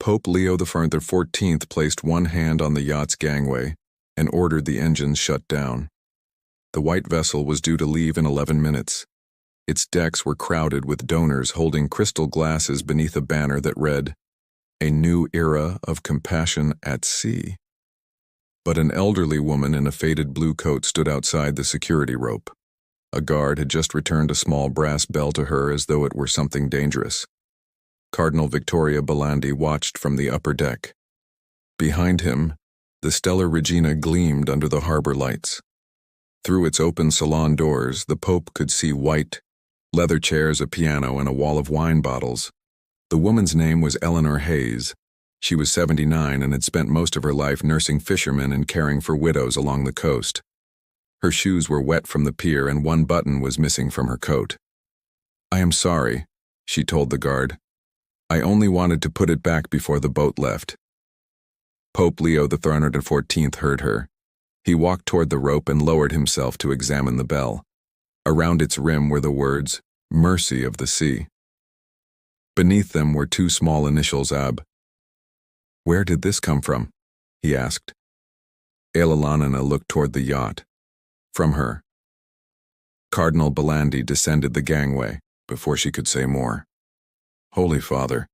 Pope Leo XIV placed one hand on the yacht's gangway and ordered the engines shut down. The white vessel was due to leave in 11 minutes. Its decks were crowded with donors holding crystal glasses beneath a banner that read, "A New Era of Compassion at Sea." But an elderly woman in a faded blue coat stood outside the security rope. A guard had just returned a small brass bell to her as though it were something dangerous. Cardinal Victoria Belandi watched from the upper deck. Behind him, the Stella Regina gleamed under the harbor lights. Through its open salon doors, the Pope could see white, leather chairs, a piano, and a wall of wine bottles. The woman's name was Eleanor Hayes. She was 79 and had spent most of her life nursing fishermen and caring for widows along the coast. Her shoes were wet from the pier and one button was missing from her coat. "I am sorry," she told the guard. "I only wanted to put it back before the boat left." Pope Leo XIV heard her. He walked toward the rope and lowered himself to examine the bell. Around its rim were the words, "Mercy of the Sea." Beneath them were two small initials, AB. "Where did this come from?" he asked. Elalanina looked toward the yacht. From her. Cardinal Belandi descended the gangway before she could say more. "Holy Father,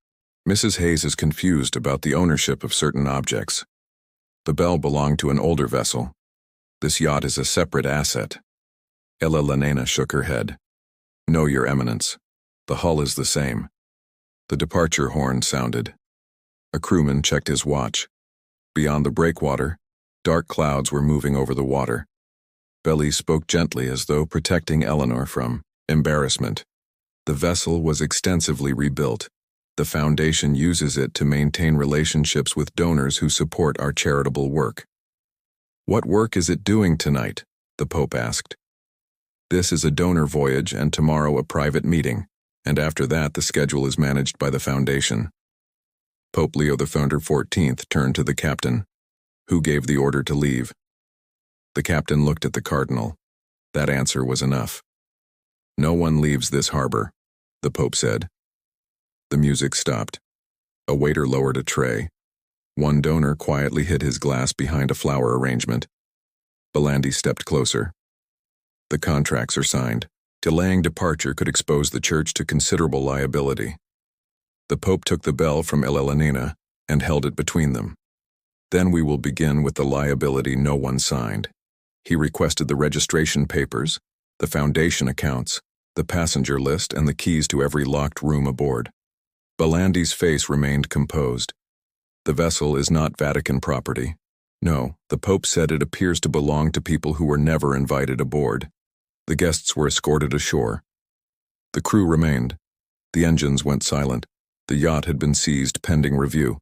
Mrs. Hayes is confused about the ownership of certain objects. The bell belonged to an older vessel. This yacht is a separate asset." Elalanina shook her head. "No, Your Eminence. The hull is the same." The departure horn sounded. A crewman checked his watch. Beyond the breakwater, dark clouds were moving over the water. Belli spoke gently as though protecting Eleanor from embarrassment. "The vessel was extensively rebuilt. The Foundation uses it to maintain relationships with donors who support our charitable work." "What work is it doing tonight?" the Pope asked. "This is a donor voyage and tomorrow a private meeting, and after that the schedule is managed by the Foundation." Pope Leo XIV turned to the captain, who gave the order to leave. The captain looked at the cardinal. That answer was enough. "No one leaves this harbor," the Pope said. The music stopped. A waiter lowered a tray. One donor quietly hid his glass behind a flower arrangement. Belandi stepped closer. "The contracts are signed. Delaying departure could expose the church to considerable liability." The Pope took the bell from Elalanina and held it between them. "Then we will begin with the liability no one signed." He requested the registration papers, the Foundation accounts, the passenger list, and the keys to every locked room aboard. Belandi's face remained composed. "The vessel is not Vatican property. No, the Pope said it appears to belong to people who were never invited aboard." The guests were escorted ashore. The crew remained. The engines went silent. The yacht had been seized pending review.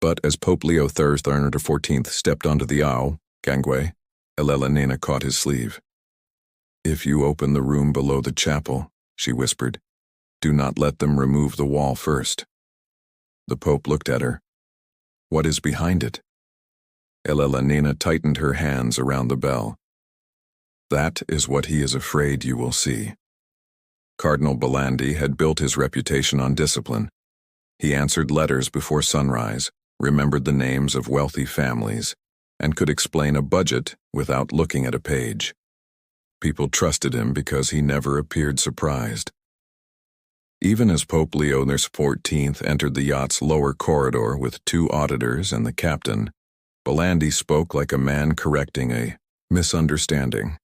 But as Pope Leo XIV stepped onto the gangway, Elalanina caught his sleeve. "If you open the room below the chapel," she whispered, "do not let them remove the wall first." The Pope looked at her. "What is behind it?" Elalanina tightened her hands around the bell. "That is what he is afraid you will see." Cardinal Belandi had built his reputation on discipline. He answered letters before sunrise, remembered the names of wealthy families, and could explain a budget without looking at a page. People trusted him because he never appeared surprised. Even as Pope Leo XIV entered the yacht's lower corridor with two auditors and the captain, Belandi spoke like a man correcting a misunderstanding.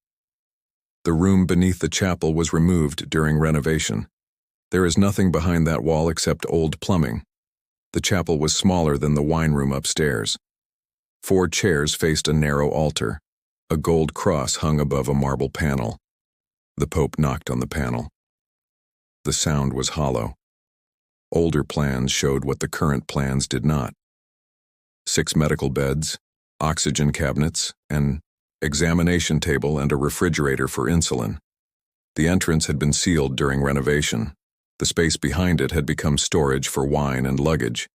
"The room beneath the chapel was removed during renovation. There is nothing behind that wall except old plumbing. The chapel was smaller than the wine room upstairs. 4 chairs faced a narrow altar. A gold cross hung above a marble panel. The Pope knocked on the panel. The sound was hollow. Older plans showed what the current plans did not. 6 medical beds, oxygen cabinets, an examination table, and a refrigerator for insulin. The entrance had been sealed during renovation. The space behind it had become storage for wine and luggage.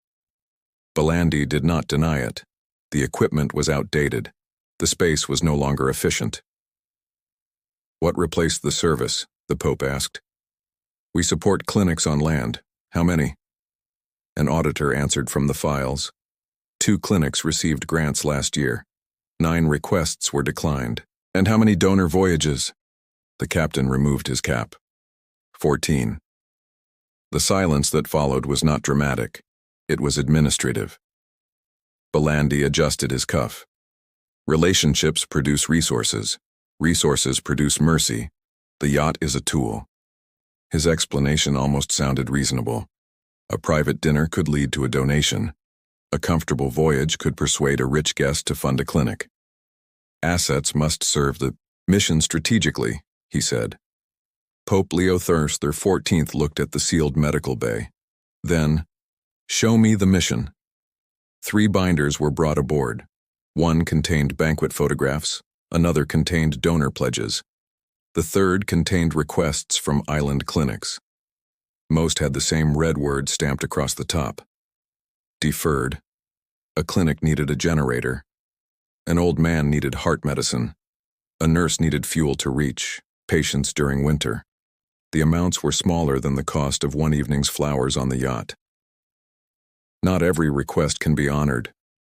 Belandi did not deny it. The equipment was outdated. The space was no longer efficient. "What replaced the service?" the Pope asked. "We support clinics on land. How many?" An auditor answered from the files. 2 clinics received grants last year. 9 requests were declined. And how many donor voyages? The captain removed his cap. 14. The silence that followed was not dramatic. It was administrative. Belandi adjusted his cuff. Relationships produce resources. Resources produce mercy. The yacht is a tool. His explanation almost sounded reasonable. A private dinner could lead to a donation. A comfortable voyage could persuade a rich guest to fund a clinic. Assets must serve the mission strategically, he said. Pope Leo XIV looked at the sealed medical bay. Then, "Show me the mission." 3 binders were brought aboard. One contained banquet photographs, another contained donor pledges. The third contained requests from island clinics. Most had the same red word stamped across the top. Deferred. A clinic needed a generator. An old man needed heart medicine. A nurse needed fuel to reach patients during winter. The amounts were smaller than the cost of one evening's flowers on the yacht. Not every request can be honored,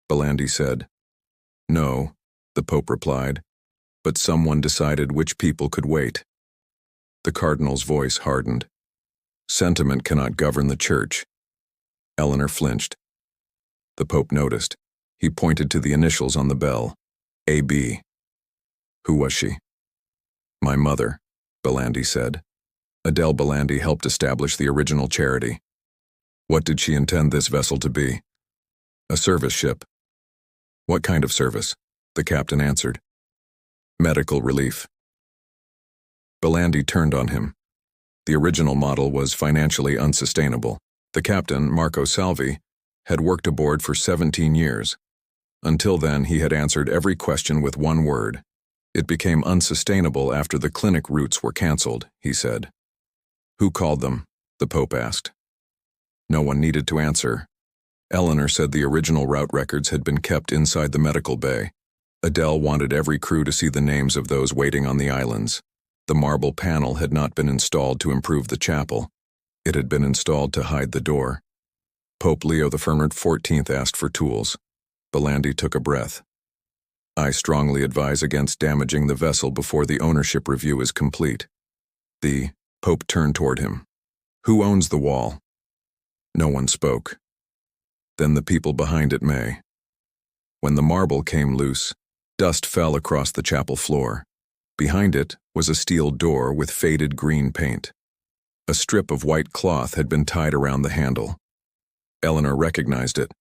Belandi said. No, the Pope replied, but someone decided which people could wait. The Cardinal's voice hardened. Sentiment cannot govern the Church. Eleanor flinched. The Pope noticed. He pointed to the initials on the bell. A.B. Who was she? My mother, Belandi said. Adele Belandi helped establish the original charity. What did she intend this vessel to be? A service ship. What kind of service? The captain answered. Medical relief. Belandi turned on him. The original model was financially unsustainable. The captain, Marco Salvi, had worked aboard for 17 years. Until then, he had answered every question with one word. It became unsustainable after the clinic routes were canceled, he said. Who called them? The Pope asked. No one needed to answer. Eleanor said the original route records had been kept inside the medical bay. Adele wanted every crew to see the names of those waiting on the islands. The marble panel had not been installed to improve the chapel. It had been installed to hide the door. Pope Leo XIV asked for tools. Belandi took a breath. I strongly advise against damaging the vessel before the ownership review is complete. The Pope turned toward him. Who owns the wall? No one spoke. Then the people behind it may. When the marble came loose, dust fell across the chapel floor. Behind it was a steel door with faded green paint. A strip of white cloth had been tied around the handle. Eleanor recognized it.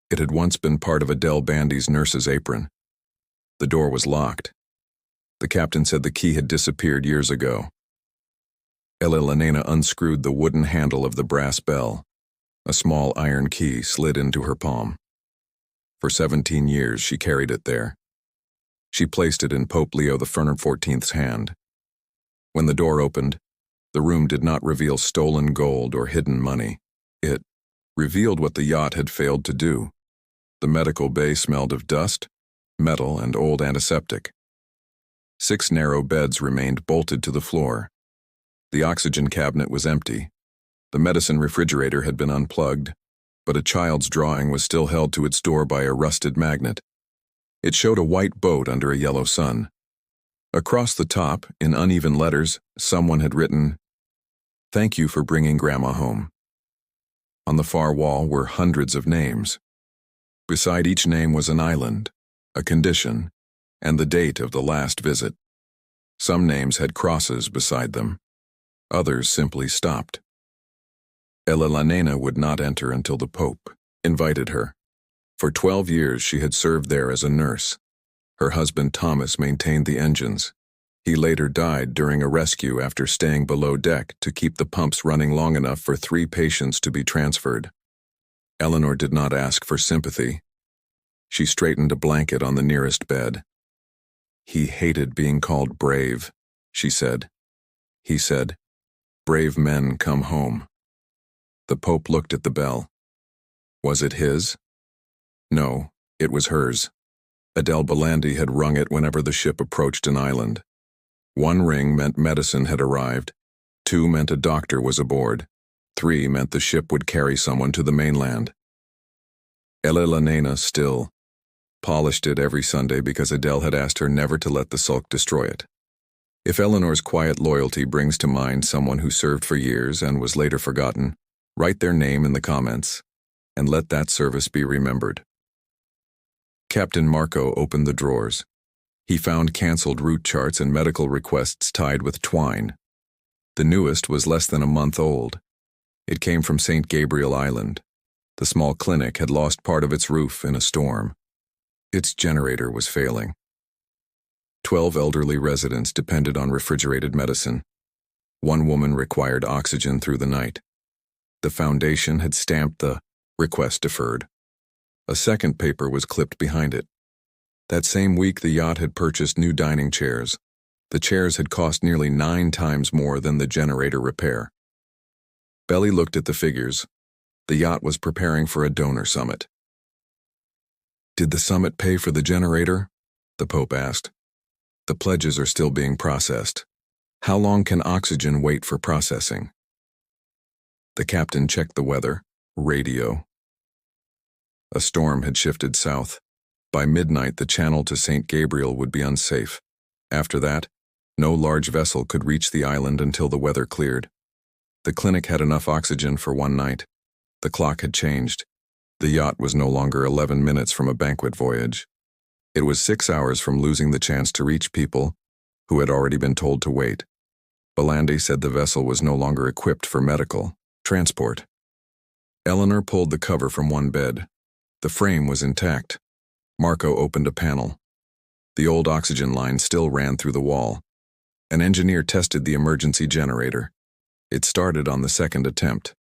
It had once been part of Adele Bandy's nurse's apron. The door was locked. The captain said the key had disappeared years ago. Elena unscrewed the wooden handle of the brass bell. A small iron key slid into her palm. For 17 years, she carried it there. She placed it in Pope Leo XIV's hand. When the door opened, the room did not reveal stolen gold or hidden money. It revealed what the yacht had failed to do. The medical bay smelled of dust, metal, and old antiseptic. 6 narrow beds remained bolted to the floor. The oxygen cabinet was empty. The medicine refrigerator had been unplugged, but a child's drawing was still held to its door by a rusted magnet. It showed a white boat under a yellow sun. Across the top, in uneven letters, someone had written, "Thank you for bringing Grandma home." On the far wall were hundreds of names. Beside each name was an island, a condition, and the date of the last visit. Some names had crosses beside them. Others simply stopped. Elena would not enter until the Pope invited her. For 12 years she had served there as a nurse. Her husband Thomas maintained the engines. He later died during a rescue after staying below deck to keep the pumps running long enough for 3 patients to be transferred. Eleanor did not ask for sympathy. She straightened a blanket on the nearest bed. He hated being called brave, she said. He said, "Brave men come home." The Pope looked at the bell. Was it his? No, it was hers. Adele Belandi had rung it whenever the ship approached an island. 1 ring meant medicine had arrived. 2 meant a doctor was aboard. 3 meant the ship would carry someone to the mainland. Elena still polished it every Sunday because Adele had asked her never to let the sulk destroy it. If Eleanor's quiet loyalty brings to mind someone who served for years and was later forgotten, write their name in the comments, and let that service be remembered. Captain Marco opened the drawers. He found cancelled route charts and medical requests tied with twine. The newest was less than a month old. It came from St. Gabriel Island. The small clinic had lost part of its roof in a storm. Its generator was failing. 12 elderly residents depended on refrigerated medicine. One woman required oxygen through the night. The foundation had stamped the request deferred. A second paper was clipped behind it. That same week, the yacht had purchased new dining chairs. The chairs had cost nearly 9 times more than the generator repair. Belly looked at the figures. The yacht was preparing for a donor summit. "Did the summit pay for the generator?" the Pope asked. "The pledges are still being processed. How long can oxygen wait for processing?" The captain checked the weather, radio. A storm had shifted south. By midnight, the channel to St. Gabriel would be unsafe. After that, no large vessel could reach the island until the weather cleared. The clinic had enough oxygen for one night. The clock had changed. The yacht was no longer 11 minutes from a banquet voyage. It was 6 hours from losing the chance to reach people who had already been told to wait. Belandi said the vessel was no longer equipped for medical transport. Eleanor pulled the cover from one bed. The frame was intact. Marco opened a panel. The old oxygen line still ran through the wall. An engineer tested the emergency generator. It started on the second attempt.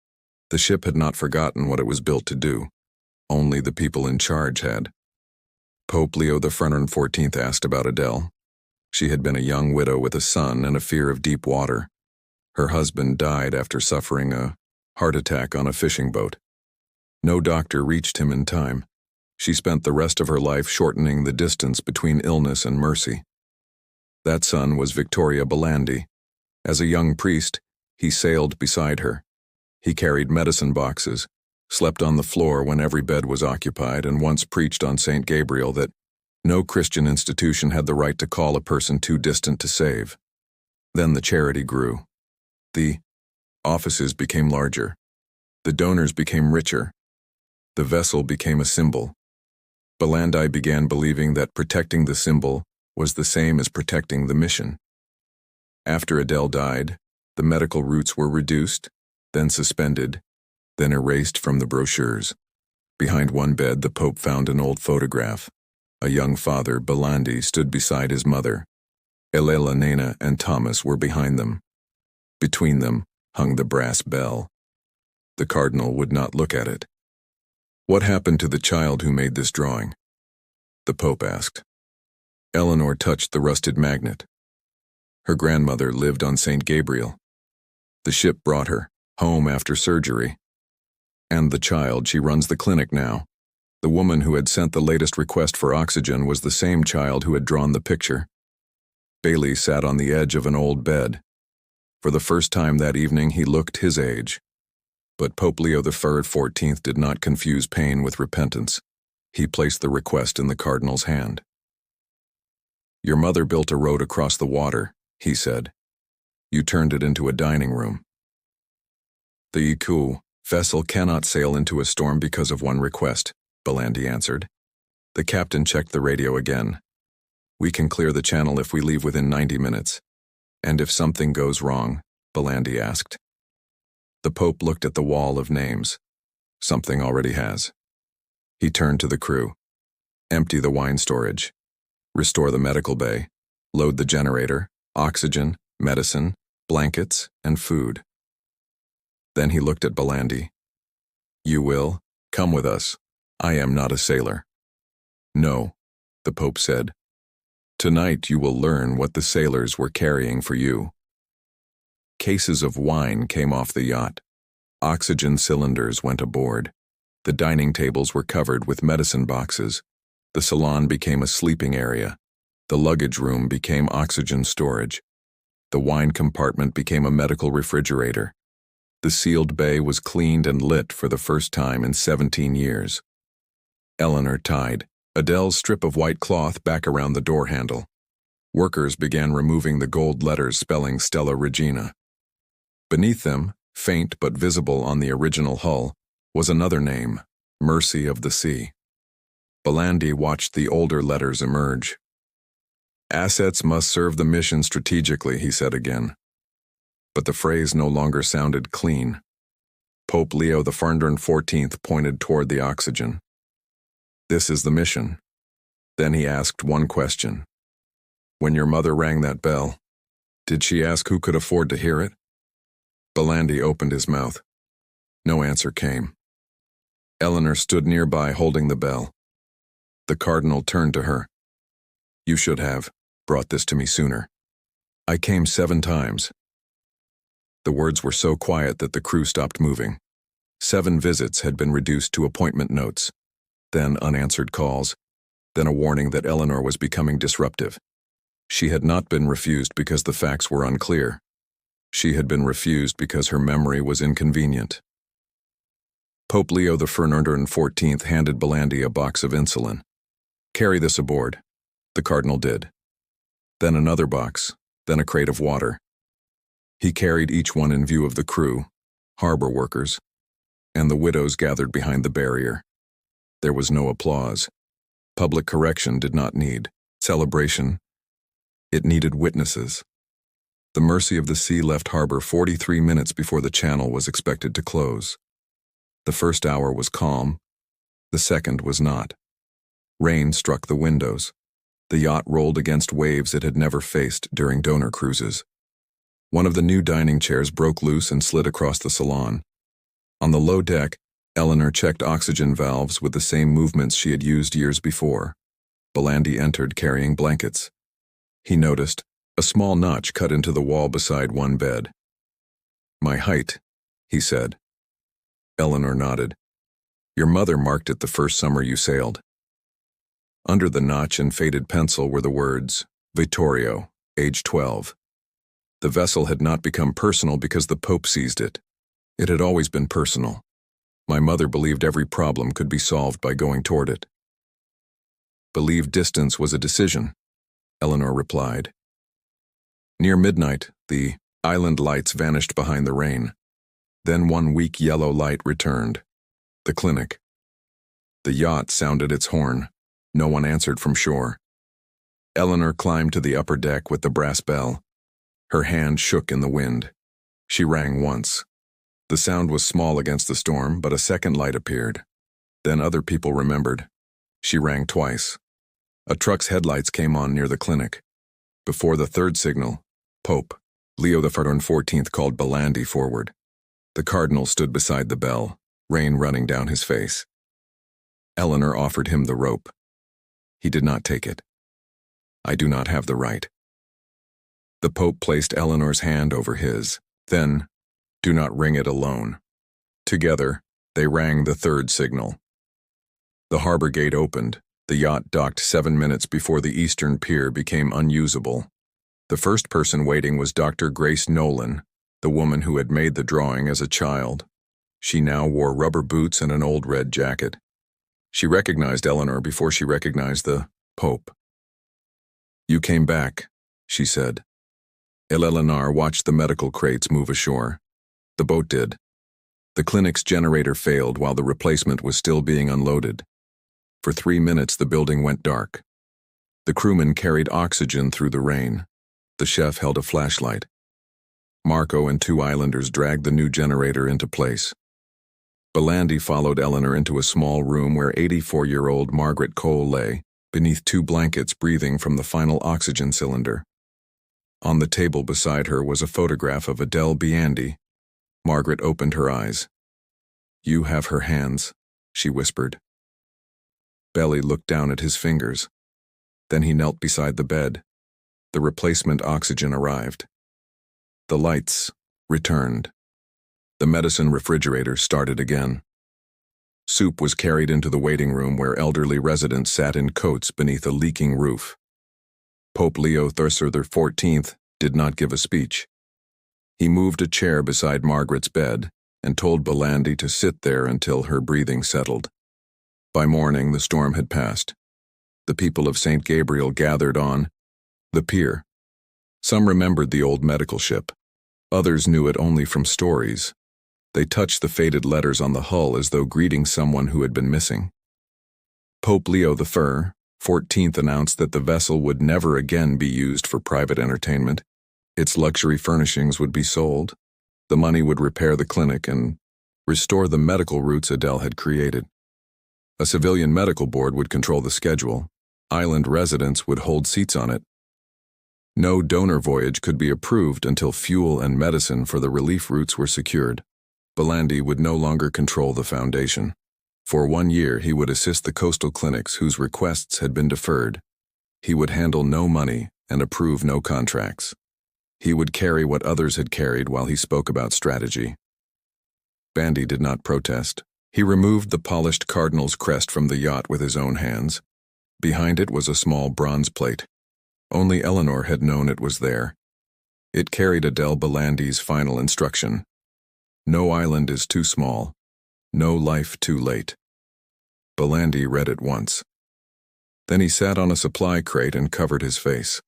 The ship had not forgotten what it was built to do. Only the people in charge had. Pope Leo XIV asked about Adele. She had been a young widow with a son and a fear of deep water. Her husband died after suffering a heart attack on a fishing boat. No doctor reached him in time. She spent the rest of her life shortening the distance between illness and mercy. That son was Victoria Belandi. As a young priest, he sailed beside her. He carried medicine boxes, slept on the floor when every bed was occupied, and once preached on St. Gabriel that no Christian institution had the right to call a person too distant to save. Then the charity grew. The offices became larger. The donors became richer. The vessel became a symbol. Belandi began believing that protecting the symbol was the same as protecting the mission. After Adele died, the medical routes were reduced, then suspended, then erased from the brochures. Behind one bed, the Pope found an old photograph. A young father, Belandi, stood beside his mother. Elena and Thomas were behind them. Between them hung the brass bell. The Cardinal would not look at it. "What happened to the child who made this drawing?" the Pope asked. Eleanor touched the rusted magnet. Her grandmother lived on St. Gabriel. The ship brought her home after surgery. And the child, she runs the clinic now. The woman who had sent the latest request for oxygen was the same child who had drawn the picture. Bailey sat on the edge of an old bed. For the first time that evening, he looked his age. But Pope Leo XIV did not confuse pain with repentance. He placed the request in the Cardinal's hand. "Your mother built a road across the water," he said. "You turned it into a dining room." "The Iku vessel cannot sail into a storm because of one request," Belandi answered. The captain checked the radio again. "We can clear the channel if we leave within 90 minutes. And if something goes wrong?" Belandi asked. The Pope looked at the wall of names. "Something already has." He turned to the crew. "Empty the wine storage. Restore the medical bay. Load the generator, oxygen, medicine, blankets, and food." Then he looked at Belandi. "You will come with us. I am not a sailor." "No," the Pope said. "Tonight you will learn what the sailors were carrying for you." Cases of wine came off the yacht. Oxygen cylinders went aboard. The dining tables were covered with medicine boxes. The salon became a sleeping area. The luggage room became oxygen storage. The wine compartment became a medical refrigerator. The sealed bay was cleaned and lit for the first time in 17 years. Eleanor tied Adele's strip of white cloth back around the door handle. Workers began removing the gold letters spelling Stella Regina. Beneath them, faint but visible on the original hull, was another name, Mercy of the Sea. Belandi watched the older letters emerge. "Assets must serve the mission strategically," he said again. But the phrase no longer sounded clean. Pope Leo XIV pointed toward the oxygen. "This is the mission." Then he asked one question. "When your mother rang that bell, did she ask who could afford to hear it?" Belandi opened his mouth. No answer came. Eleanor stood nearby holding the bell. The Cardinal turned to her. "You should have brought this to me sooner. I came 7 times. The words were so quiet that the crew stopped moving. 7 visits had been reduced to appointment notes, then unanswered calls, then a warning that Eleanor was becoming disruptive. She had not been refused because the facts were unclear. She had been refused because her memory was inconvenient. Pope Leo XIV handed Belandi a box of insulin. "Carry this aboard." The Cardinal did. Then another box, then a crate of water. He carried each one in view of the crew, harbor workers, and the widows gathered behind the barrier. There was no applause. Public correction did not need celebration. It needed witnesses. The Mercy of the Sea left harbor 43 minutes before the channel was expected to close. The first hour was calm. The second was not. Rain struck the windows. The yacht rolled against waves it had never faced during donor cruises. One of the new dining chairs broke loose and slid across the salon. On the low deck, Eleanor checked oxygen valves with the same movements she had used years before. Belandi entered carrying blankets. He noticed a small notch cut into the wall beside one bed. "My height," he said. Eleanor nodded. "Your mother marked it the first summer you sailed." Under the notch in faded pencil were the words, "Vittorio, age 12. The vessel had not become personal because the Pope seized it. It had always been personal. My mother believed every problem could be solved by going toward it." "Believed distance was a decision," Eleanor replied. Near midnight, the island lights vanished behind the rain. Then one weak yellow light returned. The clinic. The yacht sounded its horn. No one answered from shore. Eleanor climbed to the upper deck with the brass bell. Her hand shook in the wind. She rang once. The sound was small against the storm, but a second light appeared. Then other people remembered. She rang twice. A truck's headlights came on near the clinic. Before the third signal, Pope Leo XIV called Belandi forward. The Cardinal stood beside the bell, rain running down his face. Eleanor offered him the rope. He did not take it. "I do not have the right." The Pope placed Eleanor's hand over his. Then, "Do not ring it alone." Together, they rang the third signal. The harbor gate opened. The yacht docked 7 minutes before the eastern pier became unusable. The first person waiting was Dr. Grace Nolan, the woman who had made the drawing as a child. She now wore rubber boots and an old red jacket. She recognized Eleanor before she recognized the Pope. "You came back," she said. Eleanor watched the medical crates move ashore. The boat did. The clinic's generator failed while the replacement was still being unloaded. For 3 minutes the building went dark. The crewmen carried oxygen through the rain. The chef held a flashlight. Marco and 2 islanders dragged the new generator into place. Belandi followed Eleanor into a small room where 84-year-old Margaret Cole lay, beneath 2 blankets breathing from the final oxygen cylinder. On the table beside her was a photograph of Adele Biandi. Margaret opened her eyes. "You have her hands," she whispered. Belly looked down at his fingers. Then he knelt beside the bed. The replacement oxygen arrived. The lights returned. The medicine refrigerator started again. Soup was carried into the waiting room where elderly residents sat in coats beneath a leaking roof. Pope Leo XIV did not give a speech. He moved a chair beside Margaret's bed and told Belandi to sit there until her breathing settled. By morning, the storm had passed. The people of St. Gabriel gathered on the pier. Some remembered the old medical ship. Others knew it only from stories. They touched the faded letters on the hull as though greeting someone who had been missing. Pope Leo XIV announced that the vessel would never again be used for private entertainment. Its luxury furnishings would be sold. The money would repair the clinic and restore the medical routes Adele had created. A civilian medical board would control the schedule. Island residents would hold seats on it. No donor voyage could be approved until fuel and medicine for the relief routes were secured. Belandi would no longer control the foundation. For 1 year, he would assist the coastal clinics whose requests had been deferred. He would handle no money and approve no contracts. He would carry what others had carried while he spoke about strategy. Bandy did not protest. He removed the polished Cardinal's crest from the yacht with his own hands. Behind it was a small bronze plate. Only Eleanor had known it was there. It carried Adele Belandi's final instruction. No island is too small. No life too late. Belandi read it once. Then he sat on a supply crate and covered his face.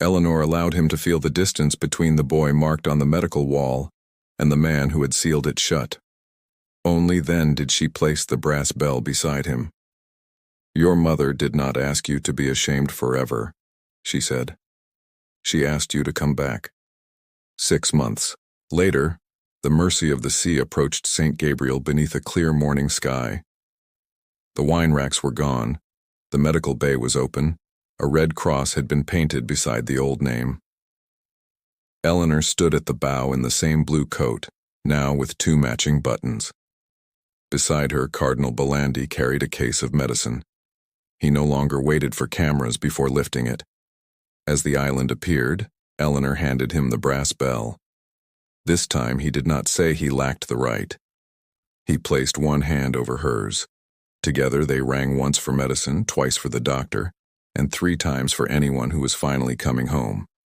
Eleanor allowed him to feel the distance between the boy marked on the medical wall and the man who had sealed it shut. Only then did she place the brass bell beside him. "Your mother did not ask you to be ashamed forever," she said. "She asked you to come back." 6 months later, the Mercy of the Sea approached St. Gabriel beneath a clear morning sky. The wine racks were gone. The medical bay was open. A red cross had been painted beside the old name. Eleanor stood at the bow in the same blue coat, now with 2 matching buttons. Beside her, Cardinal Belandi carried a case of medicine. He no longer waited for cameras before lifting it. As the island appeared, Eleanor handed him the brass bell. This time he did not say he lacked the right. He placed one hand over hers. Together they rang once for medicine, twice for the doctor, and 3 times for anyone who was finally coming home.